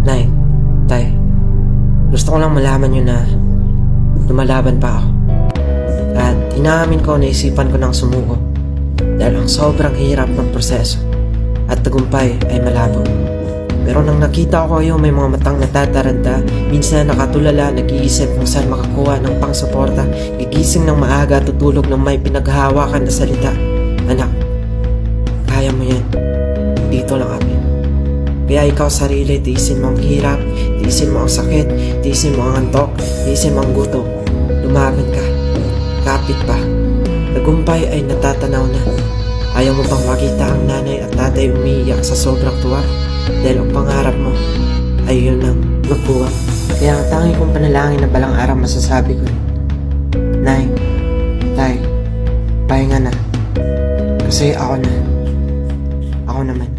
Nay, Tay, gusto ko lang malaman nyo na lumalaban pa ako. At inaamin ko na isipan ko ng sumuko dahil ang sobrang hirap ng proseso at tagumpay ay malabo. Pero nang nakita ko kayo may mga matang natataranta, minsan nakatulala, nag-iisip kung saan makakuha ng pangsuporta, gigising ng maaga, tutulog ng may pinaghahawakan na salita. Anak, kaya mo yan. Dito lang kami. Kaya ikaw sarili, tiisin mo ang hirap, tiisin mo ang sakit, tiisin mo ang antok, tiisin mo ang gutom. Lumaban ka. Kapit pa. Tagumpay ay natatanaw na. Ayaw mo bang makita ang nanay at tatay umiiyak sa sobrang tuwa? Dahil ang pangarap mo ay yun ang magbuwang. Kaya ang tangi kong panalangin na balang araw masasabi ko, Nay, Tay, pahinga na. Kasi ako naman.